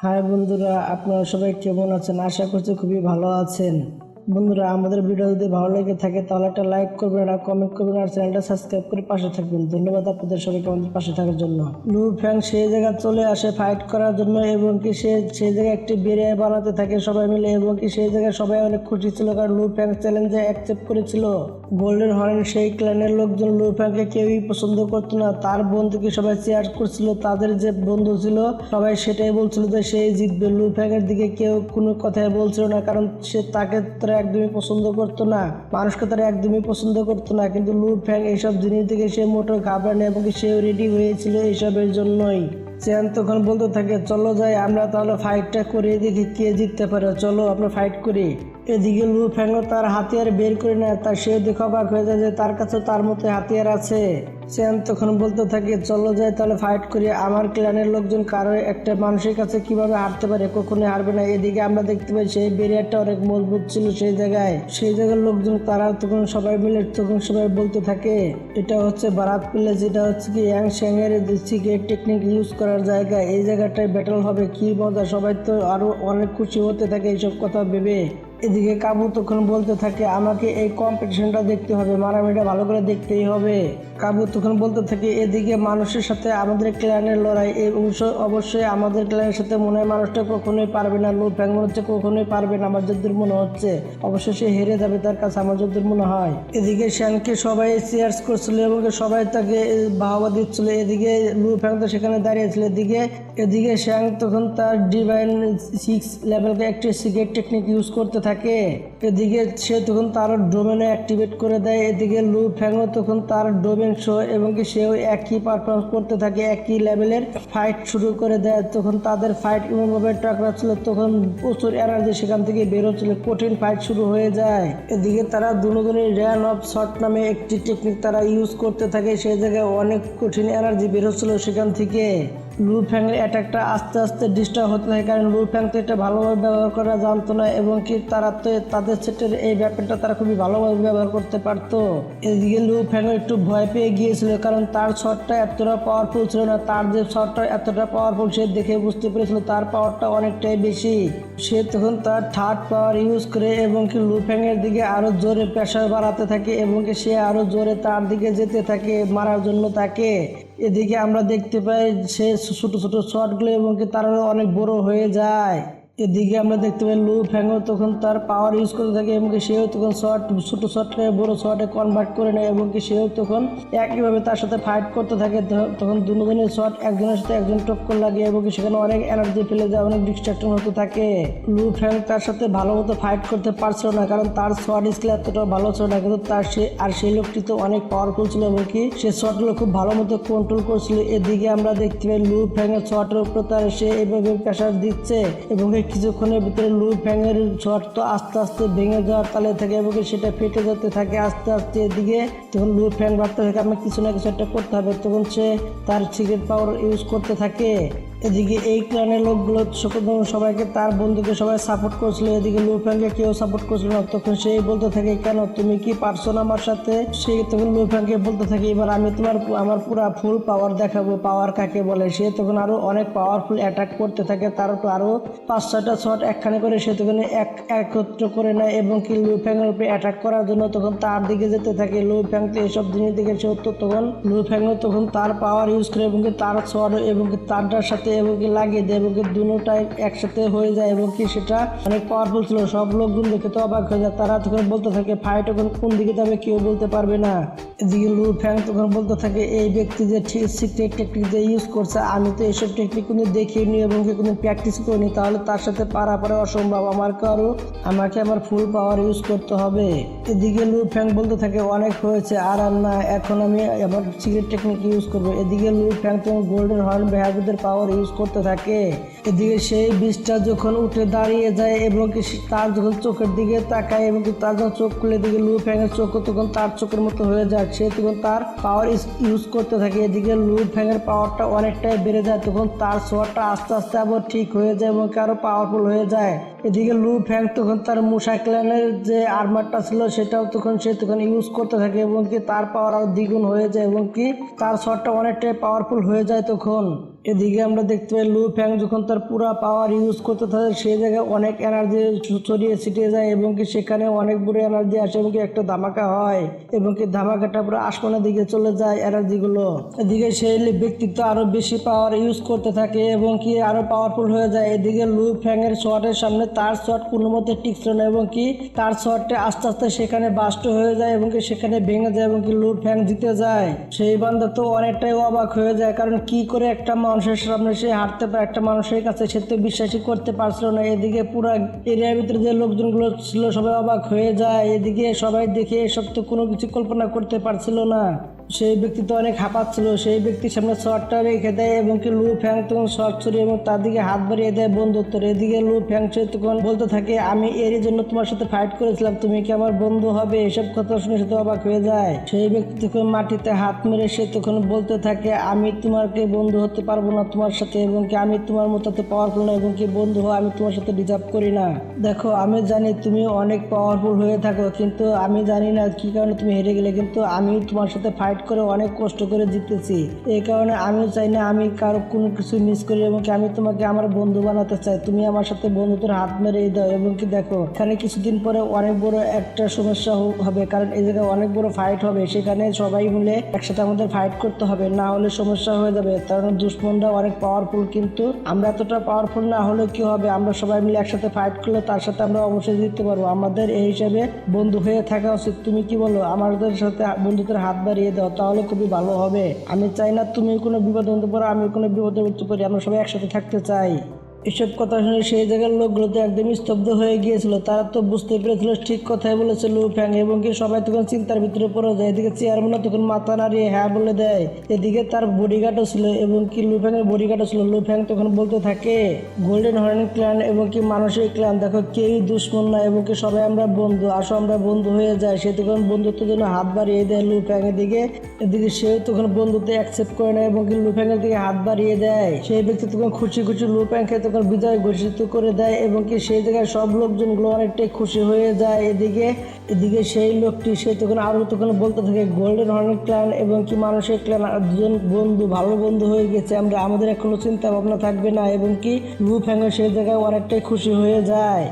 High বন্ধুরা, আপনারা সবাই কেমন আছেন? আশা করছি খুবই ভালো আছেন। বন্ধুরা, আমাদের ভিডিও যদি ভালো লেগে থাকে তাহলে একটা লাইক করবেন আর কমেন্ট করবেন আর চ্যানেলটা সাবস্ক্রাইব করে পাশে থাকবেন। ধন্যবাদ আপনাদের সবাইকে আমাদের পাশে থাকার জন্য। লু ফ্যাং সেই জায়গায় চলে আসে ফাইট করার জন্য এবং কি সেই জায়গায় একটি বেরিয়ে বানাতে থাকে সবাই মিলে এবং কি সেই জায়গায় সবাই অনেক খুশি ছিল কারণ লু ফ্যাং চ্যালেঞ্জে অ্যাকসেপ্ট করেছিল। গোল্ডেন হর্ন সেই ক্ল্যানের লোকজন লু ফ্যাংকে কেউই পছন্দ করতো না। তার বন্ধুকে সবাই চেয়ার করছিল, তাদের যে বন্ধু ছিল সবাই সেটাই বলছিল যে সেই জিতবে। লু ফ্যাংয়ের দিকে কেউ কোনো কথাই বলছিল না কারণ তাকে তারা একদমই পছন্দ করতো না, মানুষকে তারা একদমই পছন্দ করতো না। কিন্তু লু ফ্যাং এইসব জিনিস থেকে সে মোটেও ঘাবড়ায় না এবং সেও রেডি হয়েছিল এইসবের জন্যই। চেয়ান তখন বলতে থাকে, চলো যাই আমরা তাহলে ফাইটটা করে দেখি কে জিততে পারে, চলো আমরা ফাইট করি। এদিকে লু ফ্যাংও তার হাতিয়ার বের করে নেয়, তার সেও দেখে অবাক হয়ে যায় যে তার কাছে তার মতো হাতিয়ার আছে। চেয়ান তখন বলতে থাকে, চলো যাই তাহলে ফাইট করি। আমার ক্ল্যানের লোকজন কারো একটা মানুষের কাছে কিভাবে হারতে পারে, কখনোই হারবে না। এদিকে আমরা দেখতে পাই সেই ব্যারিয়ারটা অনেক মজবুত ছিল সেই জায়গার লোকজন তারা তখন সবাই মিলে সবাই বলতে থাকে এটা হচ্ছে বারাত প্লেস, এটা হচ্ছে কি ইয়াং শ্যাং এর সিক্রেট টেকনিক ইউজ করার জায়গা, এই জায়গাটায় ব্যাটল হবে, কি মজা। সবাই তো আরো অনেক খুশি হতে থাকে এইসব কথা ভেবে। এদিকে কাবু তখন বলতে থাকে, আমাকে এই কম্পিটিশনটা দেখতে হবে, মারামারিটা ভালো করে দেখতেই হবে। কাবু তখন বলতে থাকে, এদিকে মানুষের সাথে আমাদের ক্ল্যানের লড়াই, এই অবশ্যই আমাদের ক্ল্যানের সাথে মনে হয় মানুষটা কখনোই পারবে না। লু ফ্যাং মনে হচ্ছে কখনোই পারবে না, আমার যদ্দূর মনে হচ্ছে অবশ্যই সে হেরে যাবে তার কাছে, আমার যদ্দূর মনে হয়। এদিকে শ্যানকে সবাই চেয়ার্স করছিল এবং সবাই তাকে বাহবা দিচ্ছিল। এদিকে লু ফ্যাং তো সেখানে দাঁড়িয়েছিল। এদিকে শ্যাং তখন তার ডিভাইন 6 লেভেলকে একটি সিক্রেট টেকনিক ইউজ করতে থাকে। এদিকে সে তখন তার ডোমেনে অ্যাক্টিভেট করে দেয়। এদিকে লু ফ্যাংও তখন তার ডোমেন শো এবং সেও একই পারফরমেন্স করতে থাকে, একই লেভেলের ফাইট শুরু করে দেয়। তখন তাদের ফাইট এমনভাবে টাকরাচ্ছিল, তখন প্রচুর এনার্জি সেখান থেকে বেরোচ্ছিল, কঠিন ফাইট শুরু হয়ে যায়। এদিকে তারা দুজনের র্যান অফ শট নামে একটি টেকনিক তারা ইউজ করতে থাকে, সেই জায়গায় অনেক কঠিন এনার্জি বেরোচ্ছিল সেখান থেকে। লু ফ্যাং এর অ্যাটাকটা আস্তে আস্তে ডিস্টার্ব হতে থাকে কারণ লু ফ্যাং তো এটা ভালোভাবে ব্যবহার করা জানতো না এবং কি তারা তো তাদের সেটের এই ব্যাপারটা তারা খুবই ভালোভাবে ব্যবহার করতে পারতো। এদিকে লু ফ্যাং একটু ভয় পেয়ে গিয়েছিল কারণ তার শটটা এতটা পাওয়ারফুল ছিল না, তার যে শটটা এতটা পাওয়ারফুল সে দেখে বুঝতে পেরেছিল তার পাওয়ারটা অনেকটাই বেশি। সে তখন তার থার্ড পাওয়ার ইউজ করে এবং কি লু ফ্যাং এর দিকে আরো জোরে প্রেসার বাড়াতে থাকে এবং কি সে আরো জোরে তার দিকে যেতে থাকে মারার জন্য তাকে। এদিকে আমরা দেখতে পাই সে ছোট ছোট শটগুলো এবং কি তার অনেক বড় হয়ে যায়। এদিকে আমরা দেখতে পাই লু ফ্যাংও তখন তার পাওয়ার ইউজ করতে থাকে এবং কি সেও তখন ছোট শটকে বড় শটে কনভার্ট করে নেয় এবং কি সেও তখন একইভাবে তার সাথে ফাইট করতে থাকে। তখন দুজনের শট একজনের সাথে একজন টক্কর লাগে এবং কি সেখানে অনেক এনার্জি ফেলে যায়, অনেক ডিস্ট্রাকশন হতে থাকে। লু ফ্যাং তার সাথে ভালো মতো ফাইট করতে পারছিল না কারণ তার শট স্কিল এতটা ভালো ছিল না, কিন্তু সেই লোকটি তো অনেক পাওয়ারফুল ছিল এবং কি সে শটগুলো খুব ভালো মতো কন্ট্রোল করছিল। এদিকে আমরা দেখতে পাই লু ফ্যাং এর শটের উপর তার সে এইভাবে প্রেসার দিচ্ছে এবং কিছুক্ষণের ভিতরে লু ফ্যাং এর শট তো আস্তে আস্তে ভেঙে যাওয়ার তালে থাকে এবং সেটা ফেটে যেতে থাকে আস্তে আস্তে। এদিকে তখন লু ফ্যাং ভাবতে থাকে আমার কিছু না কিছু একটা করতে হবে, তখন সে তার সিক্রেট পাওয়ার ইউজ করতে থাকে। এদিকে এই ক্লানের লোকগুলো সবাইকে তার বন্ধুকে সবাই সাপোর্ট করছিল, এদিকে লু ফ্যাংকে কেউ সাপোর্ট করছিল না। তখন সেই বলতে থাকে, কেন তুমি কি পারছো না আমার সাথে? সে তখন লু ফ্যাংকে বলতে থাকে, এবার আমি আমার পুরা ফুল পাওয়ার দেখাবো, পাওয়ার কাকে বলে। সে তখন আরো অনেক পাওয়ারফুল অ্যাটাক করতে থাকে, তার তো আরো 5-6টা শট একখানে করে সে তখন একত্র করে নেয় এবং কি লু ফ্যাং এর উপরে অ্যাটাক করার জন্য তখন তার দিকে যেতে থাকে। লু ফ্যাং তো এসব জিনিস দেখে সে তখন লু ফ্যাং তখন তার পাওয়ার ইউজ করে এবং তার শট এবং তারটার সাথে এবং কি লাগিয়ে দেয় এবং কি দুটোটাই একসাথে হয়ে যায় এবং কি সেটা অনেক পাওয়ারফুল ছিল। সব লোকজন দেখে তো অবাক হয়ে যায়, তারা তখন বলতে থাকে ফাইট এখন কোন দিকে যাবে কেউ বলতে পারবে না। এদিকে লু ফ্যাং তখন বলতে থাকে, এই ব্যক্তি যে সিক্রেট টেকনিক যে ইউজ করছে আমি তো এইসব টেকনিক কোনো দেখিনি এবং কি কোনো প্র্যাকটিস করিনি, তাহলে তার সাথে পারা অসম্ভব, আমাকে আমার ফুল পাওয়ার ইউজ করতে হবে। এদিকে লু ফ্যাং বলতে থাকে, অনেক হয়েছে আর না, এখন আমি আমার সিক্রেট টেকনিক ইউজ করবো। এদিকে লু ফ্যাং তখন গোল্ডেন হর্ন বেহাগুদের পাওয়ার ইউজ করতে থাকে। এদিকে সেই বীজটা যখন উঠে দাঁড়িয়ে যায় এবং তার যখন চোখের দিকে তাকায় এবং তার যখন চোখ খুলে দিকে লু ফ্যাং এর চোখ তখন তার চোখের মতো হয়ে যায়, সে তখন তার পাওয়ার ইউজ করতে থাকে। এদিকে লু ফ্যাং এর পাওয়ারটা অনেকটাই বেড়ে যায়, তখন তার শটটা আস্তে আস্তে আবার ঠিক হয়ে যায় এবং আরো পাওয়ারফুল হয়ে যায়। এদিকে লু ফ্যাং তখন তার মুসা ক্ল্যানের যে আর্মারটা ছিল সেটাও তখন সে ইউজ করতে থাকে এবং কি তার পাওয়ার আরো দ্বিগুণ হয়ে যায় এবং কি তার শটটা অনেকটাই পাওয়ারফুল হয়ে যায় তখন। এদিকে আমরা দেখতে পাই লু ফ্যাং যখন তার পুরো পাওয়ার ইউজ করতে থাকে সেই জায়গায় অনেক এনার্জি ছড়িয়ে ছিটিয়ে যায় এবং কি সেখানে অনেক বড় এনার্জি আসে এবং কি একটা ধামাকা হয় এবং কি ধামাকাটা পুরো আসমানের দিকে চলে যায় এনার্জি গুলো। এদিকে সেই ব্যক্তিত্ব আরো বেশি পাওয়ার ইউজ করতে থাকে এবং কি আরো পাওয়ারফুল হয়ে যায়। এদিকে লু ফ্যাং এর শটের সামনে তার শট কোনো মতে টিকছিল না এবং কি তার শটটা আস্তে আস্তে সেখানে বাস্ট হয়ে যায় এবং কি সেখানে ভেঙে যায় এবং কি লু ফ্যাং জিতে যায়। সেই বান্দা তো অনেকটাই অবাক হয়ে যায়, কারণ কি করে একটা মানুষের সামনে সে হারতে পারে, একটা মানুষের কাছে সে তো বিশ্বাসই করতে পারছিল না। এদিকে পুরো এরিয়ার ভিতরে যে লোকজনগুলো ছিল সবাই অবাক হয়ে যায়। এদিকে সবাই দেখে এসব তো কোনো কিছু কল্পনা করতে পারছিল না। সেই ব্যক্তি তো অনেক হাঁপাচ্ছিল, সেই ব্যক্তির সামনে শটটা রেখে দেয় এবং কি লু ফ্যাং তখন শট ছড়িয়ে এবং তার দিকে হাত বাড়িয়ে দেয় বন্ধুত্বের। এদিকে লু ফ্যাং সে তখন বলতে থাকে আমি এরই জন্য তোমার সাথে ফাইট করেছিলাম, তুমি কি আমার বন্ধু হবে? এসব কথা শুনে সে তো অবাক হয়ে যায়। সেই ব্যক্তি তখন মাটিতে হাত মেরে সে তখন বলতে থাকে আমি তোমাকে বন্ধু হতে পারবো না তোমার সাথে, এবং কি আমি তোমার মতো তো পাওয়ারফুল না, এবং কি বন্ধু হওয়া আমি তোমার সাথে ডিজার্ভ করি না। দেখো আমি জানি তুমি অনেক পাওয়ারফুল হয়ে থাকো, কিন্তু আমি জানি না কি কারণে তুমি হেরে গেলে, কিন্তু আমি তোমার সাথে ফাইট করে অনেক কষ্ট করে জিতেছি। এই কারণে আমিও চাই না আমি কারো কোনো কিছু মিস করি, এবং কি আমি তোমাকে আমার বন্ধু বানাতে চাই। তুমি আমার সাথে বন্ধুত্বের হাত মেরে দাও। এবং কি দেখো এখানে কিছুদিন পরে অনেক বড় একটা সমস্যা হবে, কারণ এই জায়গায় অনেক বড় ফাইট হবে, সেখানে সবাই মিলে একসাথে আমাদের ফাইট করতে হবে, না হলে সমস্যা হয়ে যাবে। কারণ দুশ্মনরা অনেক পাওয়ারফুল, কিন্তু আমরা এতটা পাওয়ারফুল না হলে কি হবে, আমরা সবাই মিলে একসাথে ফাইট করলে তার সাথে আমরা অবশ্যই জিততে পারবো। আমাদের এই হিসাবে বন্ধু হয়ে থাকা উচিত। তুমি কি বলো? আমাদের সাথে বন্ধুত্বের হাত বাড়িয়ে দাও, তাহলে খুবই ভালো হবে। আমি চাই না তুমি কোনো বিপদে হতে পারো, আমি কোনো বিপদে পড়তে পারি, আমরা সবাই একসাথে থাকতে চাই। এসব কথা শুনে সেই জায়গার লোকগুলো তো একদমই স্তব্ধ হয়ে গিয়েছিল। তারা তো বুঝতে পেরেছিল ঠিক কথাই বলেছে লু ফ্যাং, এবং কি সবাই তখন চিন্তার ভিতরে পড়ে যায়। এদিকে চেয়ারম্যানও তখন মাথা নাড়িয়ে হ্যাঁ বলে দেয়। এদিকে তার বডিগার্ডও ছিল, এবং কি লু ফ্যাং এর বডিগার্ডও ছিল। লু ফ্যাং তখন বলতে থাকে গোল্ডেন হর্ন ক্ল্যান এবং কি মানুষের ক্ল্যান, দেখো কেউই দুশ্মন না, এবং কি সবাই আমরা বন্ধু, আসো আমরা বন্ধু হয়ে যায়। সে তখন বন্ধুত্বের জন্য হাত বাড়িয়ে দেয় লু ফ্যাং এর দিকে। এদিকে সেও তখন বন্ধুত্ব অ্যাকসেপ্ট করে নেয় এবং কি লু ফ্যাং এর দিকে হাত বাড়িয়ে দেয়। সেই ব্যক্তি তখন খুশি খুশি লু ফ্যাং কে বিজয় ঘোষিত করে দেয়, এবং কি সেই জায়গায় সব লোকজনগুলো অনেকটাই খুশি হয়ে যায়। এদিকে সেই লোকটি সে তখন আরো তখন বলতে থাকে গোল্ডেন হর্ন ক্ল্যান এবং কি মানুষের ক্ল্যান দুজন বন্ধু, ভালো বন্ধু হয়ে গেছে, আমরা আমাদের এখনো চিন্তা ভাবনা থাকবে না, এবং কি লু ফ্যাং সেই জায়গায় অনেকটাই খুশি হয়ে যায়।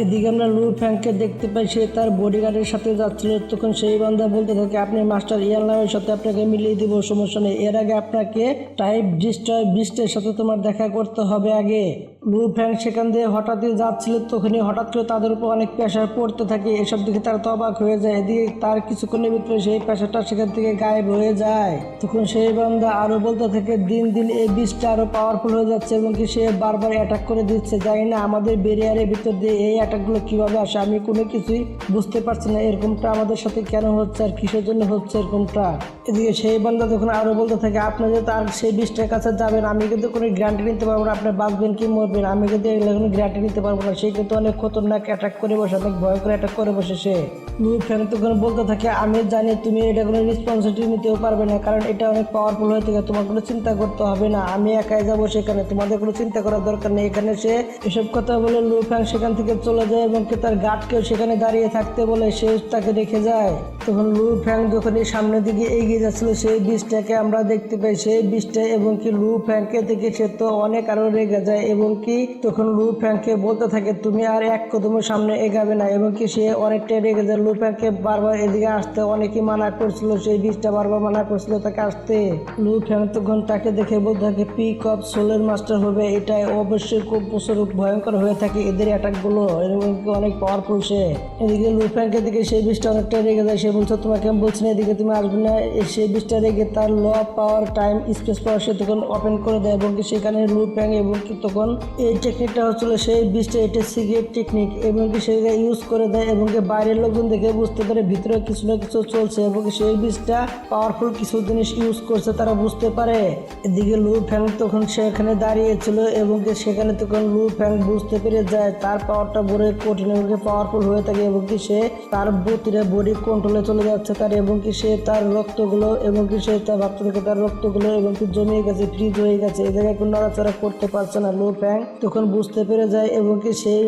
এদিকে আমরা লু ফ্যাংকে দেখতে পাই সে তার বডিগার্ডের সাথে যাচ্ছিল। তখন সেই বান্দা বলতে থাকে আপনি মাস্টার ইয়াল নামের সাথে আপনাকে মিলিয়ে দিব, সমস্যা নেই, এর আগে আপনাকে টাইপ ডিস্ট্রয় বিস্টের সাথে তোমার দেখা করতে হবে আগে। লু ফ্যাং সেখান দিয়ে হঠাৎই যাচ্ছিল, তখনই হঠাৎ করে তাদের উপর অনেক প্রেশার পড়তে থাকে। এসব দিকে তার তো অবাক হয়ে যায়। এদিকে তার কিছুক্ষণের ভিতরে সেই প্রেশারটা সেখান থেকে গায়েব হয়ে যায়। তখন সেই বান্দা আরো বলতে থাকে দিন দিন এই বিষটা আরো পাওয়ারফুল হয়ে যাচ্ছে, এবং কি সে বারবার অ্যাটাক করে দিচ্ছে। জানি না আমাদের বেরিয়ারের ভিতর দিয়ে এই অ্যাটাকগুলো কিভাবে আসে, আমি কোনো কিছুই বুঝতে পারছি না এরকমটা আমাদের সাথে কেন হচ্ছে আর কিসের জন্য হচ্ছে এরকমটা। এদিকে সেই বান্দা তখন আরো বলতে থাকে আপনি যে তার সেই বিষটার কাছে যাবেন, আমি কিন্তু কোনো গ্যারান্টি নিতে পারবো না আপনি বাঁচবেন কি মরবেন, আমি কিন্তু এগুলো কোনো গ্যারান্টি নিতে পারবো না। সে কিন্তু অনেক খতরনাক অ্যাটাক করে বসে, অনেক ভয়ঙ্কর অ্যাটাক করে বসে সে। লু ফ্যাং তখন বলতে থাকে আমি জানি তুমি এটা কোনো রেসপন্সিবিলিটি নিতেও পারবে না, কারণ এটা অনেক পাওয়ারফুল হয়ে থাকে, তোমার কোনো চিন্তা করতে হবে না, আমি একাই যাবো সেখানে, তোমাদের কোনো চিন্তা করার দরকার নেই। এখানে সে এসব কথা বলে লু ফ্যাং সেখান থেকে চলে যায়, এবং তার গার্ডকেও সেখানে দাঁড়িয়ে থাকতে বলে সে তাকে রেখে যায়। তখন লু ফ্যাং যখন এই সামনের দিকে এগিয়ে যাচ্ছিল সেই বিষটাকে আমরা দেখতে পাই, সেই বিষটা এবং কি লু ফ্যাংকে দেখে সে তো অনেক আরো রেগে যায়, এবং কি তখন লু ফ্যাংকে বলতে থাকে তুমি আর এক কদমের সামনে এগাবে না, এবং কি সে অনেকটাই রেগে যায়। লু ফ্যাংকে বারবার এদিকে আসতে অনেকেই মানা করছিল, সেই বিষটা বারবার মানা করছিল তাকে আসতে। লু ফ্যাং তখন তাকে দেখে বলতে থাকে পিক অফ সোলের মাস্টার হবে, এটা অবশ্যই খুব প্রচুর ভয়ঙ্কর হয়ে থাকে এদের অ্যাটাক গুলো, এবং অনেক পাওয়ারফুল সে। এদিকে লু ফ্যাংকে দিকে সেই বিষটা অনেকটা রেগে যায়, সে বলছে তোমাকে আমি বলছি না এদিকে তুমি আসবে না। সেই বিষটা রেগে তার ল পাওয়ার টাইম স্পেস পাওয়ার সে তখন ওপেন করে দেয়, এবং সেখানে লু ফ্যাং এবং কি তখন এই টেকনিকটা হচ্ছিল সেই বিষটা এটা সিক্রেট টেকনিক, এবং কি সেটা ইউজ করে দেয়, এবং কি বাইরের লোকজন দেখে বুঝতে পারে ভিতরে কিছু না কিছু চলছে, এবং সেই বিষটা পাওয়ারফুল কিছু জিনিস ইউজ করছে তারা বুঝতে পারে। এদিকে লু ফ্যাং তখন সেখানে দাঁড়িয়েছিল, এবং কি সেখানে তখন লু ফ্যাং বুঝতে পেরে যায় তার পাওয়ারটা বড় কঠিন এবং পাওয়ারফুল হয়ে থাকে, এবং কি সে তার প্রতিটা বডি কন্ট্রোলে চলে যাচ্ছে তার, এবং কি সে তার রক্তগুলো এবং কি সে তার ভাবতে থেকে তার রক্তগুলো এবং কি জমিয়ে গেছে, ফ্রিজ হয়ে গেছে, এ জায়গায় কোনো নড়াচড়া করতে পারছে না লু ফ্যাং। ফ্যাং তখন বুঝতে পেরে যায় এবং কি সেই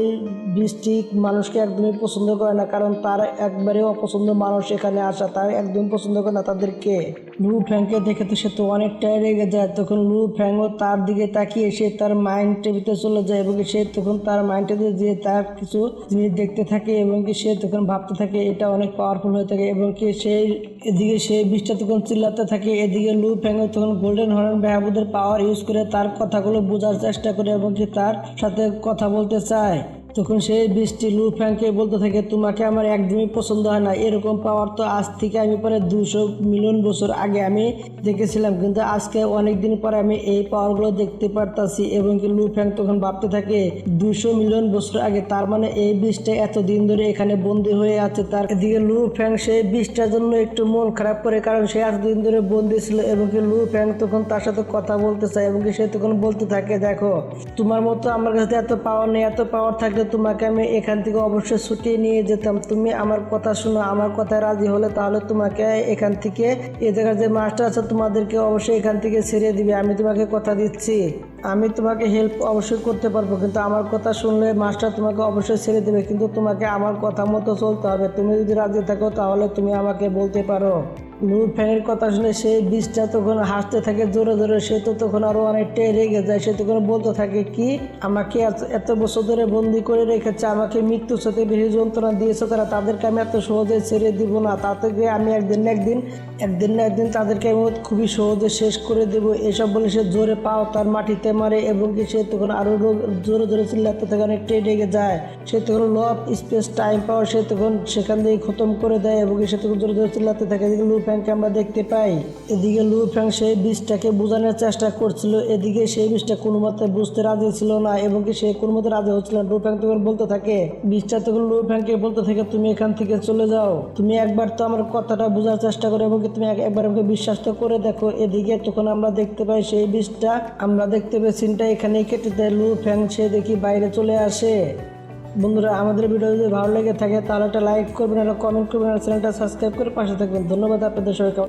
বৃষ্টি মানুষকে একদমই পছন্দ করে না, কারণ তার একবারে অপছন্দ মানুষ এখানে আসা, তার একদম পছন্দ করে না তাদেরকে। লু ফ্যাংকে দেখে তো সে তো অনেকটাই রেগে যায়। তখন লু ফ্যাংও তার দিকে তাকিয়ে সে তার মাইন্ডের ভিতরে চলে যায় এবং সে তখন তার মাইন্ডে যে তার কিছু জিনিস দেখতে থাকে এবং কি সে তখন ভাবতে থাকে এটা অনেক পাওয়ারফুল হয়ে থাকে এবং কি সেই এদিকে সেই বৃষ্টিটা তখন চিল্লাতে থাকে। এদিকে লু ফ্যাংও তখন গোল্ডেন হর্ন বাহাবুদের পাওয়ার ইউজ করে তার কথাগুলো বোঝার চেষ্টা করে এবং কি তার সাথে কথা বলতে চায়। তখন সেই বৃষ্টি লু ফ্যাংকে বলতে থাকে তোমাকে আমার একদমই পছন্দ হয় না, এরকম পাওয়ার তো আজ থেকে আমি প্রায় 200 মিলিয়ন বছর আগে আমি দেখেছিলাম, কিন্তু আজকে অনেক দিন পরে আমি এই পাওয়ারগুলো দেখতে পারতাছি। এবং কি লু ফ্যাং তখন ভাবতে থাকে 200 মিলিয়ন বছর আগে, তার মানে এই বৃষ্টি এতদিন ধরে এখানে বন্দী হয়ে আছে। তার এদিকে লু ফ্যাং সেই বৃষ্টির জন্য একটু মন খারাপ করে, কারণ সে এতদিন ধরে বন্দী ছিল। এবং কি লু ফ্যাং তখন তার সাথে কথা বলতে চায় এবং কি সে তখন বলতে থাকে দেখো তোমার মতো আমার কাছে এত পাওয়ার নেই, এত পাওয়ার থাকলে তোমাকে আমি এখান থেকে অবশ্যই ছুটিয়ে নিয়ে যেতাম। তুমি আমার কথা শোনো, আমার কথায় রাজি হলে তাহলে তোমাকে এখান থেকে এ জায়গার যে মাস্টার আছে তোমাদেরকে অবশ্যই এখান থেকে ছেড়ে দিবে, আমি তোমাকে কথা দিচ্ছি। আমি তোমাকে হেল্প অবশ্যই করতে পারবো, কিন্তু আমার কথা শুনলে মাস্টার তোমাকে অবশ্যই ছেড়ে দেবে, কিন্তু তোমাকে আমার কথা মতো চলতে হবে। তুমি যদি রাজি থাকো তাহলে তুমি আমাকে বলতে পারো। লু ফ্যাংয়ের কথা শুনে সেই বীজটা তখন হাসতে থাকে জোরে জোরে। সে তো তখন আরো অনেকটাই রেগে যায়। সে তখন বলতে থাকে কি আমাকে এত বছর ধরে বন্দি করে রেখেছে, আমাকে মৃত্যুর সাথে বেশি যন্ত্রণা দিয়েছে তারা, তাদেরকে আমি এত সহজে ছেড়ে দিব না। তাদেরকে আমি একদিন না একদিন তাদেরকে আমি খুবই সহজে শেষ করে দেব। এসব বলে সে জোরে পাও তার মাটিতে মারে এবং কি সে তখন আরো জোরে জোরে চিল্লাতে থাকে, অনেকটাই রেগে যায়। সে তখন ল অফ স্পেস টাইম পাওয়ার সে তখন সেখান থেকে খতম করে দেয় এবং সে তখন জোরে জোরে চিল্লাতে থাকে। লু ফ্যাংকে আমরা দেখতে পাই। এদিকে লু ফ্যাং সেই বীজটাকে বোঝানোর চেষ্টা করছিল, এদিকে সেই বীজটা কোনো মতে বুঝতে রাজি ছিল না এবং কি সে কোনো মতে রাজি হচ্ছিল না। লু ফ্যাং তখন বলতে থাকে বীজটা তখন লু ফ্যাংকে বলতে থাকে তুমি এখান থেকে চলে যাও, তুমি একবার তো আমার কথাটা বোঝার চেষ্টা করো এবং কি তুমি একবার আমাকে বিশ্বাস তো করে দেখো। এদিকে তখন আমরা দেখতে পাই সেই বীজটা আমরা দেখতে পাই সিনটা এখানেই কেটে দেয়। লু ফ্যাং সে দেখি বাইরে চলে আসে। বন্ধুরা আমাদের ভিডিও যদি ভালো লেগে থাকে তাহলে একটা লাইক করবেন, একটা কমেন্ট করবেন আর চ্যানেলটা সাবস্ক্রাইব করে পাশে থাকবেন। ধন্যবাদ আপনাদের সবাইকে।